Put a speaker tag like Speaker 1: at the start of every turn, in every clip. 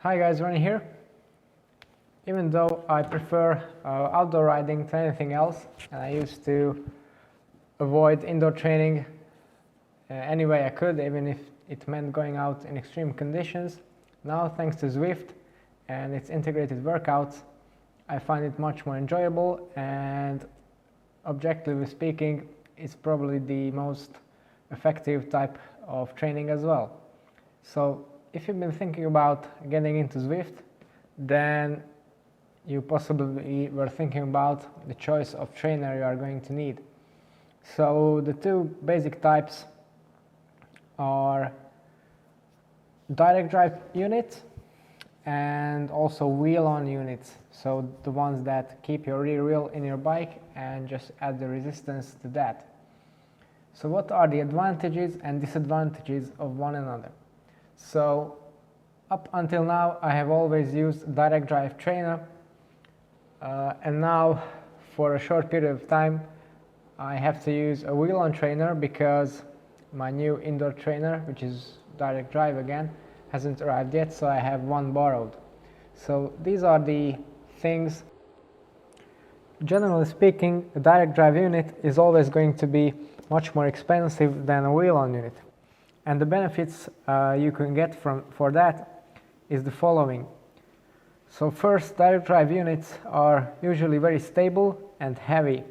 Speaker 1: Hi guys, Ronnie here. Even though I prefer outdoor riding to anything else, and I used to avoid indoor training any way I could, even if it meant going out in extreme conditions, now thanks to Zwift and its integrated workouts, I find it much more enjoyable, and objectively speaking, it's probably the most effective type of training as well. So if you've been thinking about getting into Zwift, then you possibly were thinking about the choice of trainer you are going to need. So the two basic types are direct drive units and also wheel-on units. So the ones that keep your rear wheel in your bike and just add the resistance to that. So what are the advantages and disadvantages of one another? So up until now I have always used direct drive trainer, and now for a short period of time I have to use a wheel-on trainer because my new indoor trainer, which is direct drive again, hasn't arrived yet, so I have one borrowed. So these are the things. Generally speaking, a direct drive unit is always going to be much more expensive than a wheel-on unit. And the benefits you can get for that is the following. So first, direct drive units are usually very stable and heavy.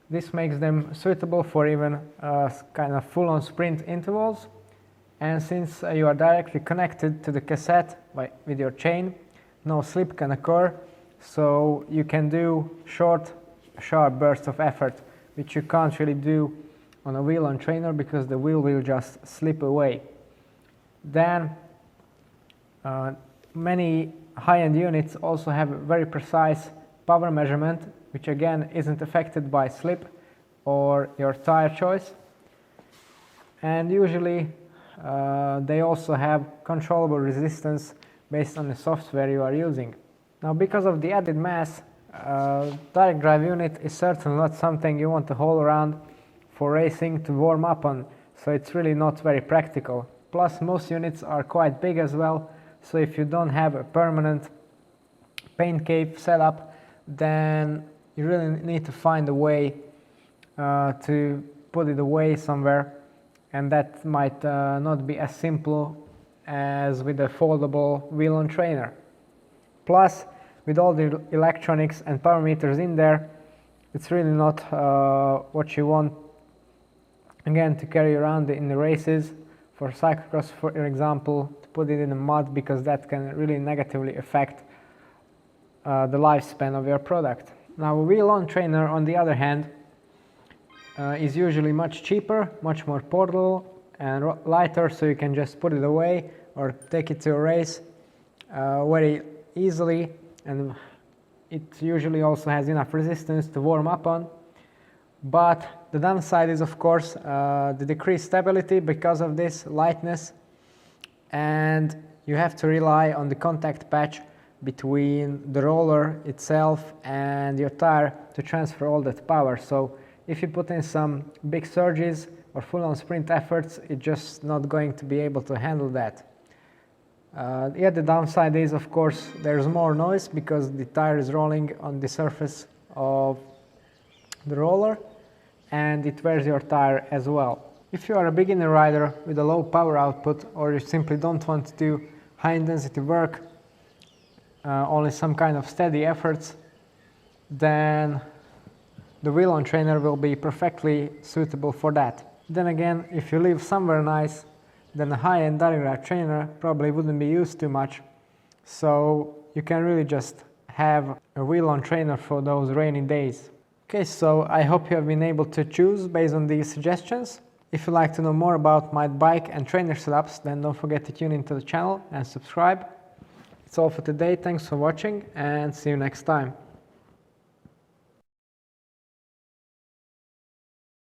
Speaker 1: This makes them suitable for even kind of full-on sprint intervals. And since you are directly connected to the cassette with your chain, no slip can occur, so you can do short, sharp bursts of effort, which you can't really do on a wheel-on trainer because the wheel will just slip away. Then many high-end units also have a very precise power measurement, which again isn't affected by slip or your tire choice. And usually they also have controllable resistance based on the software you are using. Now, because of the added mass, direct drive unit is certainly not something you want to haul around for racing to warm up on, so it's really not very practical. Plus, most units are quite big as well, so if you don't have a permanent paint cave setup, then you really need to find a way to put it away somewhere, and that might not be as simple as with a foldable wheel-on trainer. Plus, with all the electronics and power meters in there, it's really not what you want again to carry around in the races. For cyclocross, for example, to put it in the mud, because that can really negatively affect the lifespan of your product. Now, a wheel-on trainer, on the other hand, is usually much cheaper, much more portable and lighter, so you can just put it away or take it to a race very easily, and it usually also has enough resistance to warm up on. But the downside is, of course, the decreased stability because of this lightness, and you have to rely on the contact patch between the roller itself and your tire to transfer all that power. So if you put in some big surges or full-on sprint efforts, it's just not going to be able to handle that. The downside is, of course, there's more noise because the tire is rolling on the surface of the roller, and it wears your tire as well. If you are a beginner rider with a low power output, or you simply don't want to do high intensity work, only some kind of steady efforts, then the wheel-on trainer will be perfectly suitable for that. Then again, if you live somewhere nice, then a high-end direct drive trainer probably wouldn't be used too much, so you can really just have a wheel-on trainer for those rainy days. Okay, so I hope you have been able to choose based on these suggestions. If you'd like to know more about my bike and trainer setups, then don't forget to tune into the channel and subscribe. It's all for today. Thanks for watching, and see you next time.